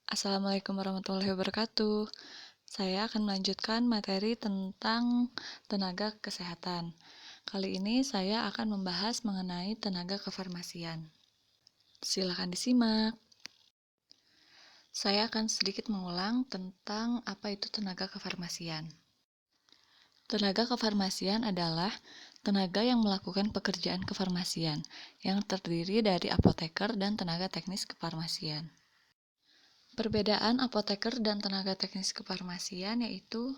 Assalamualaikum warahmatullahi wabarakatuh. Saya akan melanjutkan materi tentang tenaga kesehatan. Kali ini saya akan membahas mengenai tenaga kefarmasian. Silakan disimak. Saya akan sedikit mengulang tentang apa itu tenaga kefarmasian. Tenaga kefarmasian adalah tenaga yang melakukan pekerjaan kefarmasian, yang terdiri dari apoteker dan tenaga teknis kefarmasian. Perbedaan apoteker dan tenaga teknis kefarmasian yaitu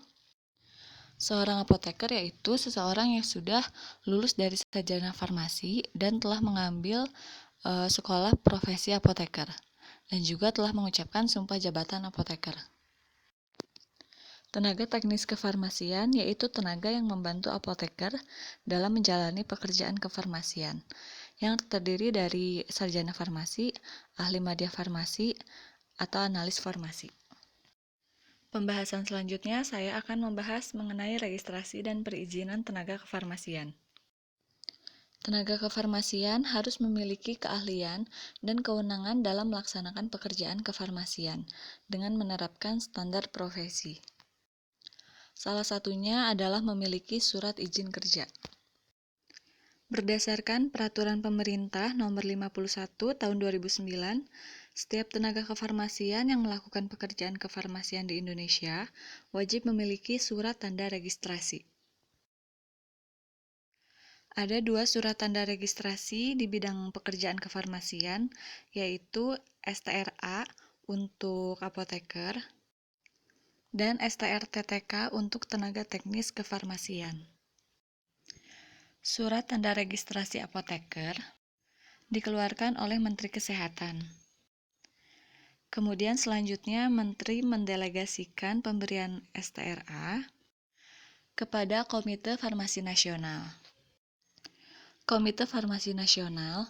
seorang apoteker yaitu seseorang yang sudah lulus dari sarjana farmasi dan telah mengambil sekolah profesi apoteker dan juga telah mengucapkan sumpah jabatan apoteker. Tenaga teknis kefarmasian yaitu tenaga yang membantu apoteker dalam menjalani pekerjaan kefarmasian yang terdiri dari sarjana farmasi, ahli madya farmasi, atau analis farmasi. Pembahasan selanjutnya saya akan membahas mengenai registrasi dan perizinan tenaga kefarmasian. Tenaga kefarmasian harus memiliki keahlian dan kewenangan dalam melaksanakan pekerjaan kefarmasian dengan menerapkan standar profesi. Salah satunya adalah memiliki surat izin kerja. Berdasarkan Peraturan Pemerintah Nomor 51 Tahun 2009, setiap tenaga kefarmasian yang melakukan pekerjaan kefarmasian di Indonesia wajib memiliki surat tanda registrasi. Ada dua surat tanda registrasi di bidang pekerjaan kefarmasian, yaitu STRA untuk apoteker dan STRTTK untuk tenaga teknis kefarmasian. Surat tanda registrasi apoteker dikeluarkan oleh Menteri Kesehatan. Kemudian selanjutnya Menteri mendelegasikan pemberian STRA kepada Komite Farmasi Nasional. Komite Farmasi Nasional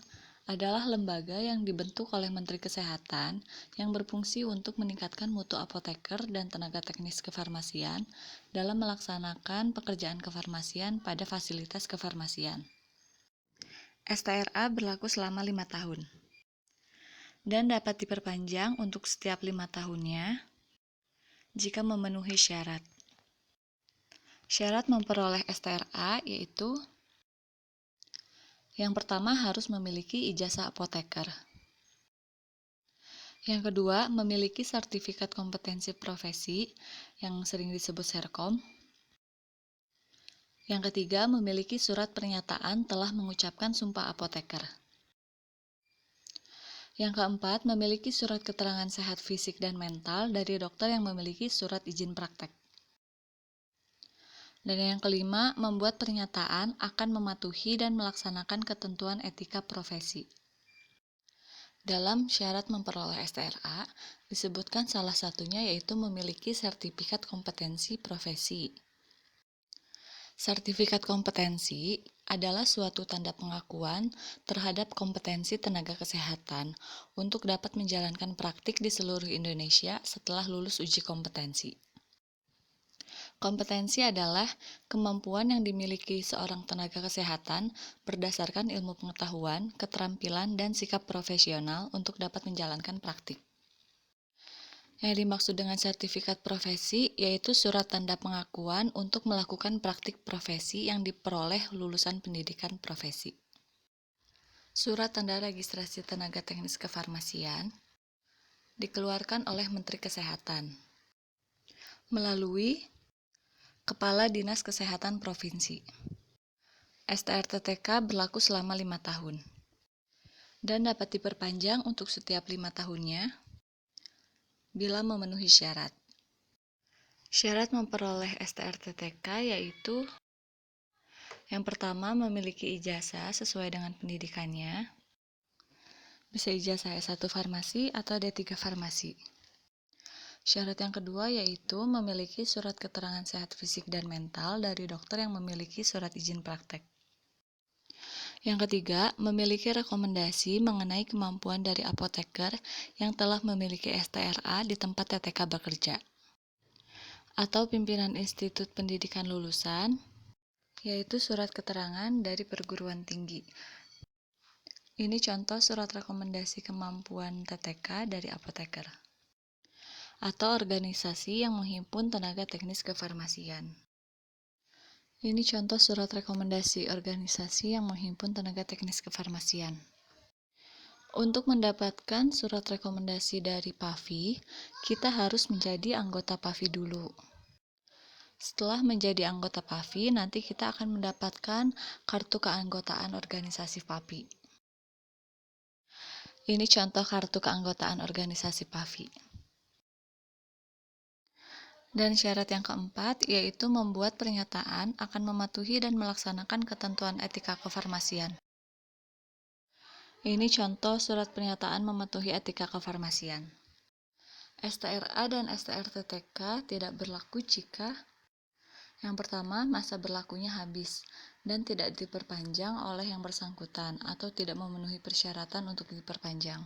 adalah lembaga yang dibentuk oleh Menteri Kesehatan yang berfungsi untuk meningkatkan mutu apoteker dan tenaga teknis kefarmasian dalam melaksanakan pekerjaan kefarmasian pada fasilitas kefarmasian. STRA berlaku selama 5 tahun dan dapat diperpanjang untuk setiap 5 tahunnya jika memenuhi syarat. Syarat memperoleh STRA yaitu yang pertama harus memiliki ijazah apoteker. Yang kedua, memiliki sertifikat kompetensi profesi yang sering disebut Serkom. Yang ketiga, memiliki surat pernyataan telah mengucapkan sumpah apoteker. Yang keempat, memiliki surat keterangan sehat fisik dan mental dari dokter yang memiliki surat izin praktek. Dan yang kelima, membuat pernyataan akan mematuhi dan melaksanakan ketentuan etika profesi. Dalam syarat memperoleh STRA, disebutkan salah satunya yaitu memiliki sertifikat kompetensi profesi. Sertifikat kompetensi adalah suatu tanda pengakuan terhadap kompetensi tenaga kesehatan untuk dapat menjalankan praktik di seluruh Indonesia setelah lulus uji kompetensi. Kompetensi adalah kemampuan yang dimiliki seorang tenaga kesehatan berdasarkan ilmu pengetahuan, keterampilan, dan sikap profesional untuk dapat menjalankan praktik. Yang dimaksud dengan sertifikat profesi yaitu surat tanda pengakuan untuk melakukan praktik profesi yang diperoleh lulusan pendidikan profesi. Surat tanda registrasi tenaga teknis kefarmasian dikeluarkan oleh Menteri Kesehatan melalui Kepala Dinas Kesehatan Provinsi. STRTTK berlaku selama 5 tahun dan dapat diperpanjang untuk setiap 5 tahunnya bila memenuhi syarat. Syarat memperoleh STRTTK yaitu yang pertama, memiliki ijazah sesuai dengan pendidikannya. Bisa ijazah S1 Farmasi atau D3 Farmasi. Syarat yang kedua yaitu memiliki surat keterangan sehat fisik dan mental dari dokter yang memiliki surat izin praktek. Yang ketiga, memiliki rekomendasi mengenai kemampuan dari apoteker yang telah memiliki STRA di tempat TTK bekerja. Atau pimpinan institut pendidikan lulusan, yaitu surat keterangan dari perguruan tinggi. Ini contoh surat rekomendasi kemampuan TTK dari apoteker. atau organisasi yang menghimpun tenaga teknis kefarmasian. Ini contoh surat rekomendasi organisasi yang menghimpun tenaga teknis kefarmasian. Untuk mendapatkan surat rekomendasi dari PAVI, kita harus menjadi anggota PAVI dulu. Setelah menjadi anggota PAVI, nanti kita akan mendapatkan kartu keanggotaan organisasi PAVI. Ini contoh kartu keanggotaan organisasi PAVI. Dan syarat yang keempat, yaitu membuat pernyataan akan mematuhi dan melaksanakan ketentuan etika kefarmasian. Ini contoh surat pernyataan mematuhi etika kefarmasian. STRA dan STRTTK tidak berlaku jika yang pertama, masa berlakunya habis dan tidak diperpanjang oleh yang bersangkutan atau tidak memenuhi persyaratan untuk diperpanjang.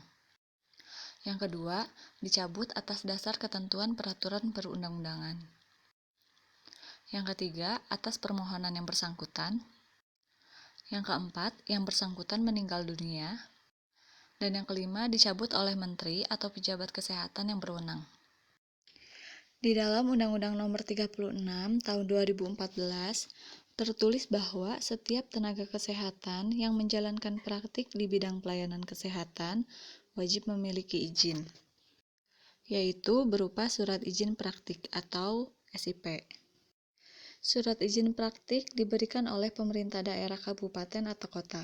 Yang kedua, dicabut atas dasar ketentuan peraturan perundang-undangan. Yang ketiga, atas permohonan yang bersangkutan. Yang keempat, yang bersangkutan meninggal dunia. Dan yang kelima, dicabut oleh menteri atau pejabat kesehatan yang berwenang. Di dalam Undang-Undang Nomor 36 Tahun 2014, tertulis bahwa setiap tenaga kesehatan yang menjalankan praktik di bidang pelayanan kesehatan wajib memiliki izin, yaitu berupa surat izin praktik atau SIP. Surat izin praktik diberikan oleh pemerintah daerah kabupaten atau kota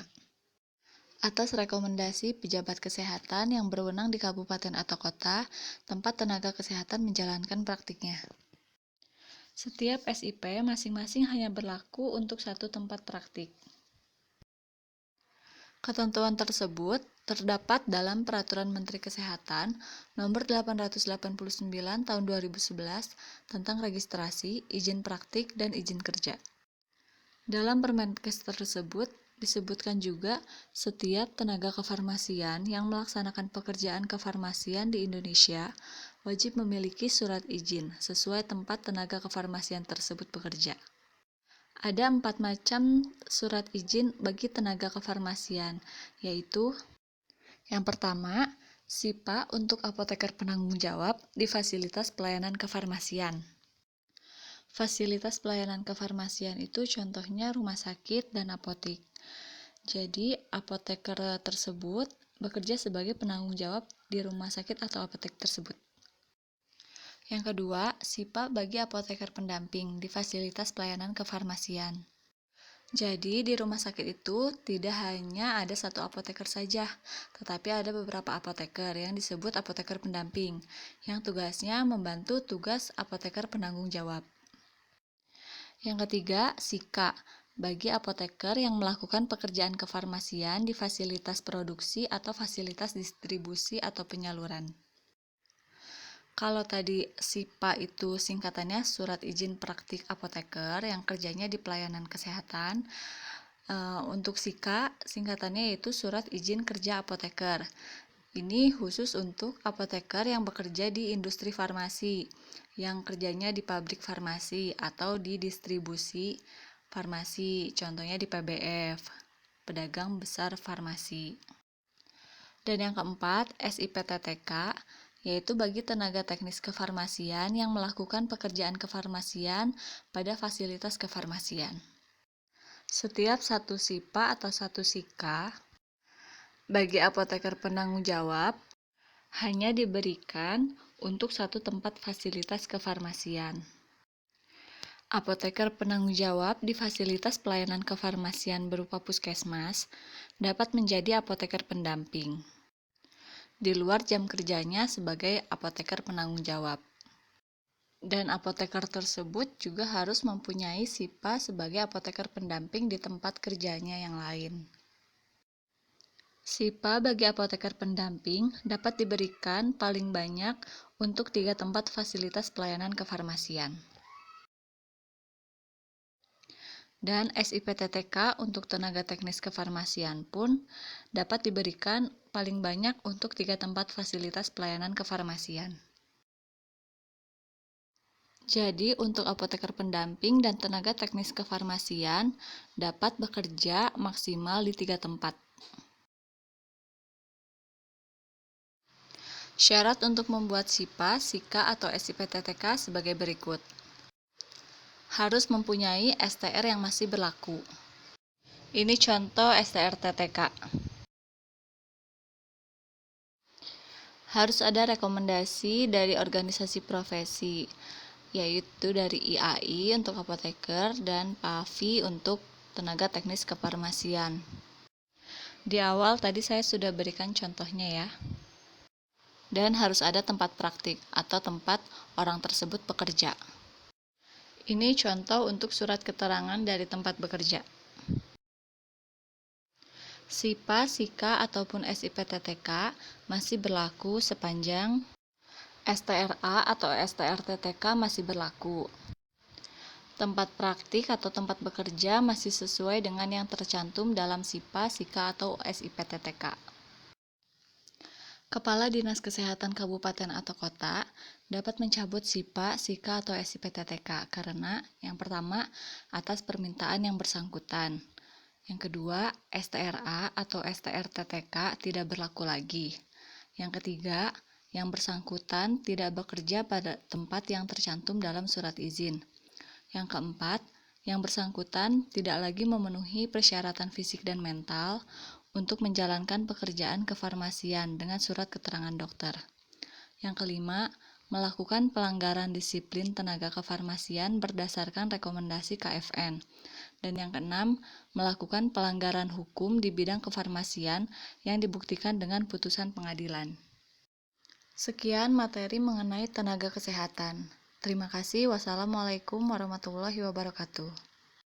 atas rekomendasi pejabat kesehatan yang berwenang di kabupaten atau kota tempat tenaga kesehatan menjalankan praktiknya. Setiap SIP masing-masing hanya berlaku untuk satu tempat praktik. Ketentuan tersebut terdapat dalam Peraturan Menteri Kesehatan Nomor 889 Tahun 2011 tentang registrasi, izin praktik, dan izin kerja. Dalam Permenkes tersebut disebutkan juga setiap tenaga kefarmasian yang melaksanakan pekerjaan kefarmasian di Indonesia wajib memiliki surat izin sesuai tempat tenaga kefarmasian tersebut bekerja. Ada 4 macam surat izin bagi tenaga kefarmasian, yaitu yang pertama, SIPA untuk apoteker penanggung jawab di fasilitas pelayanan kefarmasian. Fasilitas pelayanan kefarmasian itu contohnya rumah sakit dan apotek. Jadi, apoteker tersebut bekerja sebagai penanggung jawab di rumah sakit atau apotek tersebut. Yang kedua, SIPA bagi apoteker pendamping di fasilitas pelayanan kefarmasian. Jadi, di rumah sakit itu tidak hanya ada satu apoteker saja, tetapi ada beberapa apoteker yang disebut apoteker pendamping, yang tugasnya membantu tugas apoteker penanggung jawab. Yang ketiga, SIKA bagi apoteker yang melakukan pekerjaan kefarmasian di fasilitas produksi atau fasilitas distribusi atau penyaluran. Kalau tadi SIPA itu singkatannya Surat Izin Praktik Apoteker yang kerjanya di pelayanan kesehatan. Untuk SIKA singkatannya yaitu Surat Izin Kerja Apoteker. Ini khusus untuk apoteker yang bekerja di industri farmasi, yang kerjanya di pabrik farmasi atau di distribusi farmasi, contohnya di PBF, pedagang besar farmasi. Dan yang keempat, SIPTTK, yaitu bagi tenaga teknis kefarmasian yang melakukan pekerjaan kefarmasian pada fasilitas kefarmasian. Setiap satu SIPA atau satu SIKA bagi apoteker penanggung jawab hanya diberikan untuk satu tempat fasilitas kefarmasian. Apoteker penanggung jawab di fasilitas pelayanan kefarmasian berupa puskesmas dapat menjadi apoteker pendamping di luar jam kerjanya sebagai apoteker penanggung jawab. Dan apoteker tersebut juga harus mempunyai SIPA sebagai apoteker pendamping di tempat kerjanya yang lain. SIPA bagi apoteker pendamping dapat diberikan paling banyak untuk 3 tempat fasilitas pelayanan kefarmasian. Dan SIPTTK untuk tenaga teknis kefarmasian pun dapat diberikan paling banyak untuk 3 tempat fasilitas pelayanan kefarmasian. Jadi, untuk apoteker pendamping dan tenaga teknis kefarmasian dapat bekerja maksimal di 3 tempat. Syarat untuk membuat SIPA, SIKA, atau SIPTTK sebagai berikut. Harus mempunyai STR yang masih berlaku. Ini contoh STR TTK. Harus ada rekomendasi dari organisasi profesi, yaitu dari IAI untuk apoteker dan PAVI untuk tenaga teknis kefarmasian. Di awal tadi saya sudah berikan contohnya ya. Dan harus ada tempat praktik atau tempat orang tersebut bekerja. Ini contoh untuk surat keterangan dari tempat bekerja. SIPA, SIKA, ataupun SIPTTK masih berlaku sepanjang STRA atau STRTTK masih berlaku. Tempat praktik atau tempat bekerja masih sesuai dengan yang tercantum dalam SIPA, SIKA, atau SIPTTK. Kepala Dinas Kesehatan Kabupaten atau Kota dapat mencabut SIPA, SIKA, atau SIPTTK karena yang pertama, atas permintaan yang bersangkutan. Yang kedua, STRA atau STRTTK tidak berlaku lagi. Yang ketiga, yang bersangkutan tidak bekerja pada tempat yang tercantum dalam surat izin. Yang keempat, yang bersangkutan tidak lagi memenuhi persyaratan fisik dan mental untuk menjalankan pekerjaan kefarmasian dengan surat keterangan dokter. Yang kelima, melakukan pelanggaran disiplin tenaga kefarmasian berdasarkan rekomendasi KFN. Dan yang keenam, melakukan pelanggaran hukum di bidang kefarmasian yang dibuktikan dengan putusan pengadilan. Sekian materi mengenai tenaga kesehatan. Terima kasih. Wassalamualaikum warahmatullahi wabarakatuh.